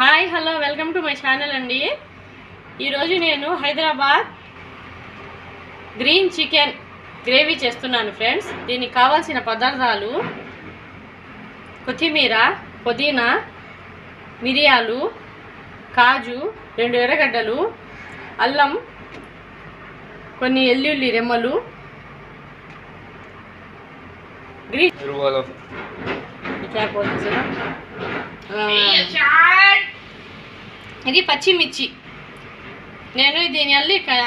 Hi hello welcome to my channel అండి. ఈరోజు నేను హైదరాబాద్ గ్రీన్ చికెన్ గ్రేవీ చేస్తున్నాను ఫ్రెండ్స్. దీనికి కావాల్సిన పదార్థాలు: కొత్తిమీర, పుదీనా, మిరియాలు, కాజు, 2 ఎర్రగడ్డలు, అల్లం, కొన్ని ఎల్లుల్లి రెమ్మలు, గ్రీన్ ఇది పచ్చిమిర్చి. నేను దీని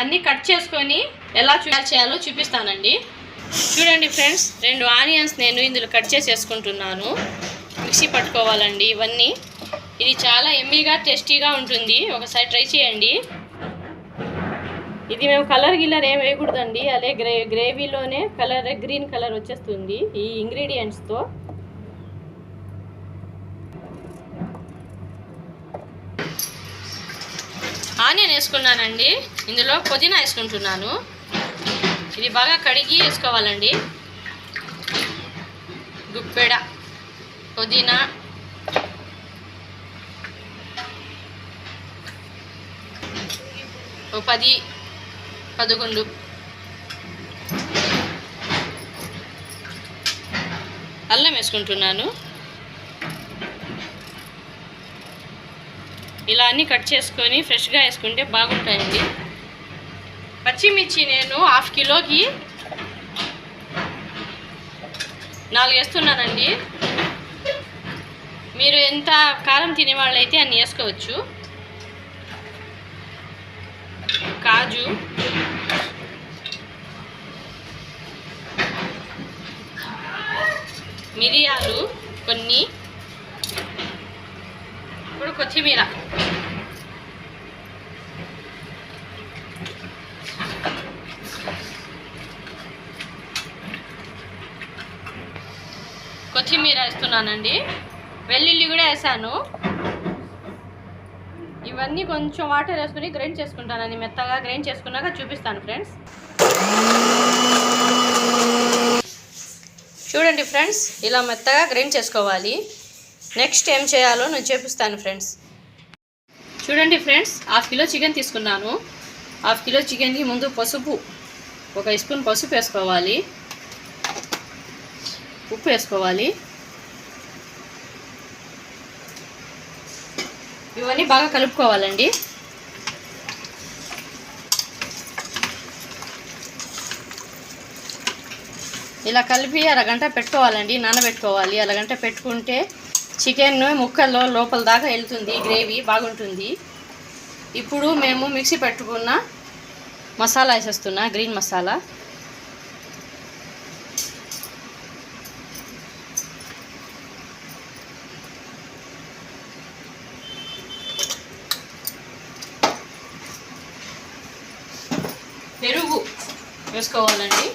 అన్నీ కట్ చేసుకొని ఎలా చేయాలో చూపిస్తానండి. చూడండి ఫ్రెండ్స్, 2 ఆనియన్స్ నేను ఇందులో కట్ చేసేసుకుంటున్నాను. మిక్సీ పట్టుకోవాలండి ఇవన్నీ. ఇది చాలా ఎమ్మీగా టేస్టీగా ఉంటుంది, ఒకసారి ట్రై చేయండి. ఇది మేము కలర్ ఏం వేయకూడదండి, అదే గ్రేవీలోనే గ్రీన్ కలర్ వచ్చేస్తుంది ఈ ఇంగ్రీడియంట్స్తో. ఆనియన్ వేసుకున్నానండి, ఇందులో పుదీనా వేసుకుంటున్నాను. ఇది బాగా కడిగి వేసుకోవాలండి. గుప్పెడ పుదీనా, ఓ 10-11 అల్లం వేసుకుంటున్నాను. ఇలా అన్నీ కట్ చేసుకొని ఫ్రెష్గా వేసుకుంటే బాగుంటాయండి. పచ్చిమిర్చి నేను 1/2 కిలోకి 4 వేస్తున్నానండి. మీరు ఎంత కారం తినేవాళ్ళైతే అన్ని వేసుకోవచ్చు. కాజు, మిరియాలు కొన్ని, ఇప్పుడు కొత్తిమీర, వేస్తున్నానండి. వెల్లుల్లి కూడా వేసాను. ఇవన్నీ కొంచెం వాటర్ వేసుకుని గ్రైండ్ చేసుకుంటానండి. మెత్తగా గ్రైండ్ చేసుకున్నాక చూపిస్తాను ఫ్రెండ్స్. చూడండి ఫ్రెండ్స్, ఇలా మెత్తగా గ్రైండ్ చేసుకోవాలి. నెక్స్ట్ ఏం చేయాలో నేను చూపిస్తాను ఫ్రెండ్స్. చూడండి ఫ్రెండ్స్, 1/2 కిలో చికెన్ తీసుకున్నాను. 1/2 కిలో చికెన్కి ముందు పసుపు, 1 స్పూన్ పసుపు వేసుకోవాలి. ఉప్పు వేసుకోవాలి. ఇవన్నీ బాగా కలుపుకోవాలండి. ఇలా కలిపి అరగంట పెట్టుకోవాలండి, నానబెట్టుకోవాలి. అరగంట పెట్టుకుంటే చికెన్ ముక్కల్లో లోపల దాకా వెళ్తుంది, గ్రేవీ బాగుంటుంది. ఇప్పుడు మేము మిక్సీ పెట్టుకున్న మసాలా వేసేస్తున్నా, గ్రీన్ మసాలా. పెరుగు వేసుకోవాలండి.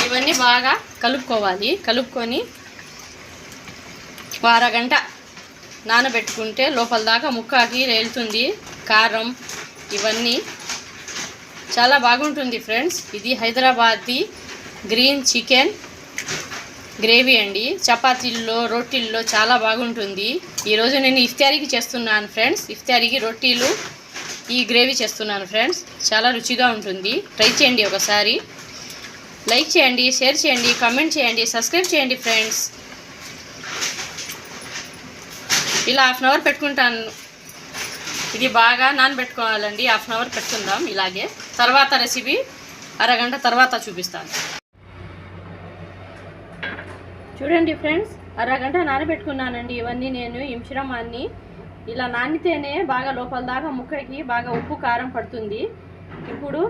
ఇవన్నీ బాగా కలుపుకోవాలి. కలుపుకొని అరగంట నానబెట్టుకుంటే లోపల దాకా ముక్కకి వెళ్తుంది కారం. ఇవన్నీ చాలా బాగుంటుంది ఫ్రెండ్స్. ఇది హైదరాబాదీ గ్రీన్ చికెన్ గ్రేవీ అండి. చపాతీల్లో, రొట్టెల్లో చాలా బాగుంటుంది. ఈరోజు నేను ఇఫ్తారీకి చేస్తున్నాను ఫ్రెండ్స్. ఇఫ్తారీకి రొట్టెలు ఈ గ్రేవీ చేస్తున్నాను ఫ్రెండ్స్. చాలా రుచిగా ఉంటుంది, ట్రై చేయండి ఒకసారి. లైక్ చేయండి, షేర్ చేయండి, కామెంట్ చేయండి, సబ్స్క్రైబ్ చేయండి ఫ్రెండ్స్. ఇలా 1/2 అవర్ పెట్టుకుంటాను. ఇది బాగా నానబెట్టుకోవాలండి. 1/2 అవర్ పెట్టుకుందాం ఇలాగే. తర్వాత రెసిపీ అరగంట తర్వాత చూపిస్తాను. చూడండి ఫ్రెండ్స్, అరగంట నానబెట్టుకున్నానండి. ఇవన్నీ నేను ఈ మిశ్రమాన్ని ఇలా నానితేనే బాగా లోపల దాకా ముక్కకి బాగా ఉప్పు కారం పడుతుంది. ఇప్పుడు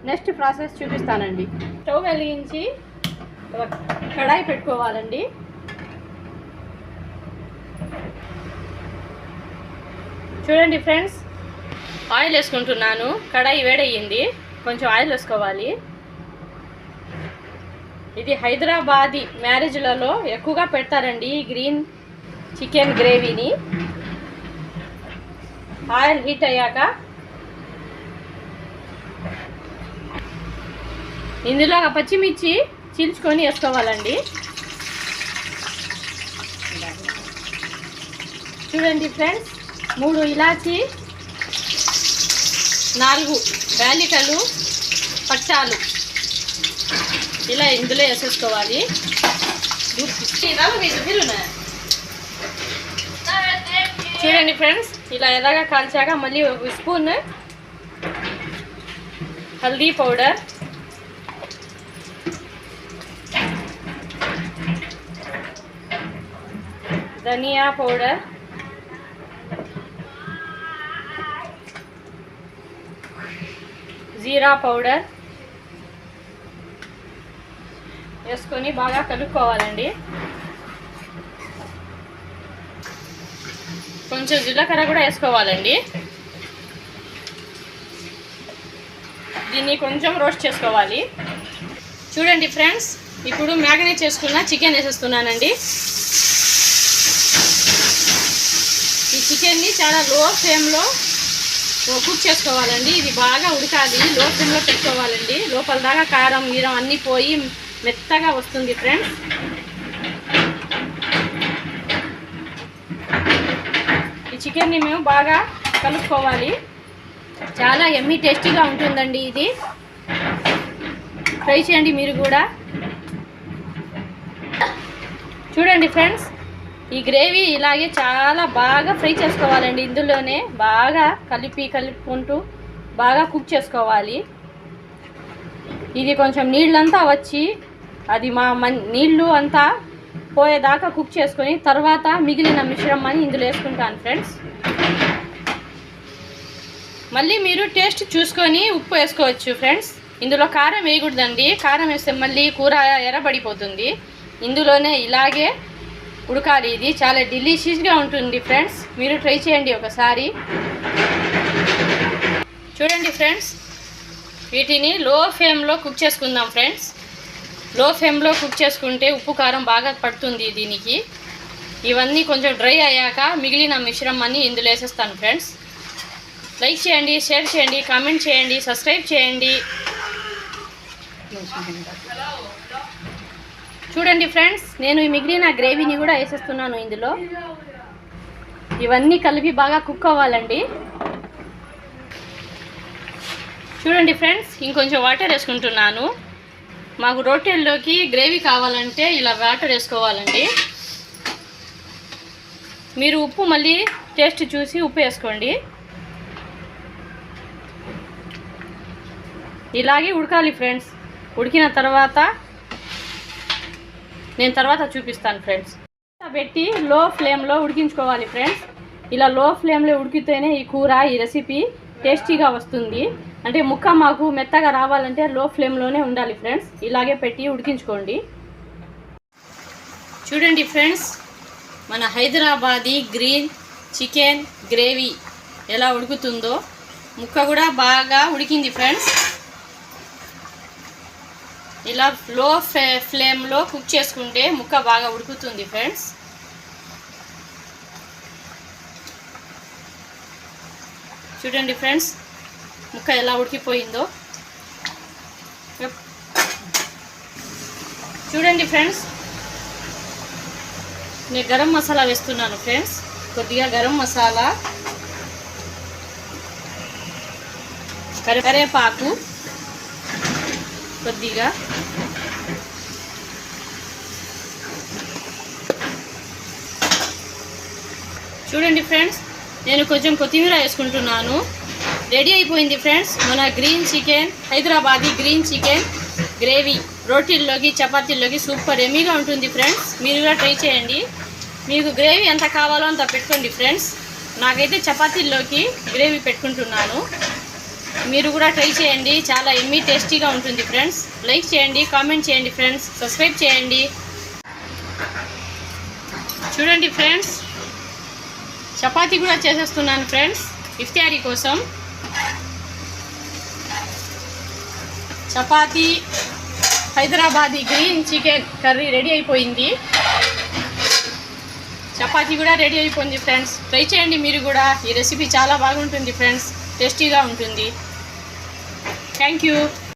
నెక్స్ట్ ప్రాసెస్ చూపిస్తానండి. స్టవ్ వెలిగించి కడాయి పెట్టుకోవాలండి. చూడండి ఫ్రెండ్స్, ఆయిల్ వేసుకుంటున్నాను. కడాయి వేడయ్యింది, కొంచెం ఆయిల్ వేసుకోవాలి. ఇది హైదరాబాదీ మ్యారేజ్లలో ఎక్కువగా పెడతారండి ఈ గ్రీన్ చికెన్ గ్రేవీని. ఆయిల్ హీట్ అయ్యాక ఇందులో ఒక పచ్చిమిర్చి చీల్చుకొని వేసుకోవాలండి. చూడండి ఫ్రెండ్స్, 3 ఇలాచి, 4 యాలకులు, పచ్చాలు ఇలా ఇందులో వేసేసుకోవాలి. చూడండి ఫ్రెండ్స్, ఇలా ఎలాగా కాల్చాక మళ్ళీ 1 స్పూన్ హల్దీ పౌడర్, ధనియా పౌడర్, జీరా పౌడర్ వేసుకొని బాగా కలుపుకోవాలండి. కొంచెం జీలకర్ర కూడా వేసుకోవాలండి. దీన్ని కొంచెం రోస్ట్ చేసుకోవాలి. చూడండి ఫ్రెండ్స్, ఇప్పుడు మ్యారినేట్ చేసుకున్న చికెన్ వేసేస్తున్నానండి. ఈ చికెన్ని చాలా లో ఫ్లేమ్లో కుక్ చేసుకోవాలండి. ఇది బాగా ఉడకాలి, లో ఫ్లేమ్లో పెట్టుకోవాలండి. లోపల దాకా కారం గీరం అన్నీ పోయి మెత్తగా వస్తుంది ఫ్రెండ్స్. ఈ చికెన్ని మేము బాగా కలుపుకోవాలి. చాలా యమ్మీ టేస్టీగా ఉంటుందండి. ఇది ట్రై చేయండి మీరు కూడా. చూడండి ఫ్రెండ్స్, ఈ గ్రేవీ ఇలాగే చాలా బాగా ఫ్రై చేసుకోవాలండి. ఇందులోనే బాగా కలుపుకుంటూ బాగా కుక్ చేసుకోవాలి. ఇది కొంచెం నీళ్ళంతా వచ్చి అది నీళ్ళు అంతా పోయేదాకా కుక్ చేసుకొని తర్వాత మిగిలిన మిశ్రమాన్ని ఇందులో వేసుకుంటాను ఫ్రెండ్స్. మళ్ళీ మీరు టేస్ట్ చూసుకొని ఉప్పు వేసుకోవచ్చు ఫ్రెండ్స్. ఇందులో కారం వేయకూడదండి. కారం వేస్తే మళ్ళీ కూర ఎర్రబడిపోతుంది. ఇందులోనే ఇలాగే ఉడకాలి. ఇది చాలా డెలిషియస్గా ఉంటుంది ఫ్రెండ్స్. మీరు ట్రై చేయండి ఒకసారి. చూడండి ఫ్రెండ్స్, వీటిని లో ఫ్లేమ్లో కుక్ చేసుకుందాం ఫ్రెండ్స్. లో ఫ్లేమ్లో కుక్ చేసుకుంటే ఉప్పు కారం బాగా పడుతుంది దీనికి. ఇవన్నీ కొంచెం డ్రై అయ్యాక మిగిలిన మిశ్రమాన్ని ఇందులో వేసేస్తాను ఫ్రెండ్స్. లైక్ చేయండి, షేర్ చేయండి, కామెంట్ చేయండి, సబ్స్క్రైబ్ చేయండి. చూడండి ఫ్రెండ్స్, నేను ఈ మిగిలిన గ్రేవీని కూడా వేసేస్తున్నాను ఇందులో. ఇవన్నీ కలిపి బాగా కుక్ అవ్వాలండి. చూడండి ఫ్రెండ్స్, ఇంకొంచెం వాటర్ వేసుకుంటున్నాను. మాకు రొట్టెల్లోకి గ్రేవీ కావాలంటే ఇలా వాటర్ వేసుకోవాలండి. మీరు ఉప్పు మళ్ళీ టేస్ట్ చూసి ఉప్పు వేసుకోండి. ఇలాగే ఉడకాలి ఫ్రెండ్స్. ఉడికిన తర్వాత నేను తర్వాత చూపిస్తాను ఫ్రెండ్స్. పెట్టి లో ఫ్లేమ్లో ఉడికించుకోవాలి ఫ్రెండ్స్. ఇలా లో ఫ్లేమ్లో ఉడికితేనే ఈ కూర, ఈ రెసిపీ టేస్టీగా వస్తుంది. అంటే ముక్క మాకు మెత్తగా రావాలంటే లో ఫ్లేమ్లోనే ఉండాలి ఫ్రెండ్స్. ఇలాగే పెట్టి ఉడికించుకోండి. చూడండి ఫ్రెండ్స్, మన హైదరాబాదీ గ్రీన్ చికెన్ గ్రేవీ ఎలా ఉడుకుతుందో. ముక్క కూడా బాగా ఉడికింది ఫ్రెండ్స్. ఇలా లో ఫ్లేమ్లో కుక్ చేసుకుంటే ముక్క బాగా ఉడుకుతుంది ఫ్రెండ్స్. చూడండి ఫ్రెండ్స్, ముక్క ఎలా ఉడికిపోయిందో. చూడండి ఫ్రెండ్స్, నేను గరం మసాలా వేస్తున్నాను ఫ్రెండ్స్. కొద్దిగా గరం మసాలా, కరివేపాకు కొద్దిగా, చూడండి ఫ్రెండ్స్, నేను కొంచెం కొత్తిమీర వేసుకుంటున్నాను. రెడీ అయిపోయింది ఫ్రెండ్స్ మన green chicken, Hyderabadi green chicken gravy. రోటీల్లోకి చపాతీల్లోకి సూపర్ ఎమ్మీగా ఉంటుంది ఫ్రెండ్స్. మీరు కూడా ట్రై చేయండి. మీకు గ్రేవీ ఎంత కావాలో అంత పెట్టుకోండి ఫ్రెండ్స్. నాకైతే చపాతీల్లోకి గ్రేవీ పెట్టుకుంటున్నాను. మీరు కూడా ట్రై చేయండి. చాలా ఎమ్మీ టేస్టీగా ఉంటుంది ఫ్రెండ్స్. లైక్ చేయండి, కామెంట్ చేయండి ఫ్రెండ్స్, సబ్స్క్రైబ్ చేయండి. చూడండి ఫ్రెండ్స్, చపాతీ కూడా చేసేస్తున్నాను ఫ్రెండ్స్ ఇఫ్తారీ కోసం. Chapati Hyderabadi green chicken curry ready అయిపోయింది. చపాతీ కూడా రెడీ అయిపోయింది ఫ్రెండ్స్. ట్రై చేయండి మీరు కూడా. ఈ రెసిపీ చాలా బాగుంటుంది ఫ్రెండ్స్, టేస్టీగా ఉంటుంది. Thank you.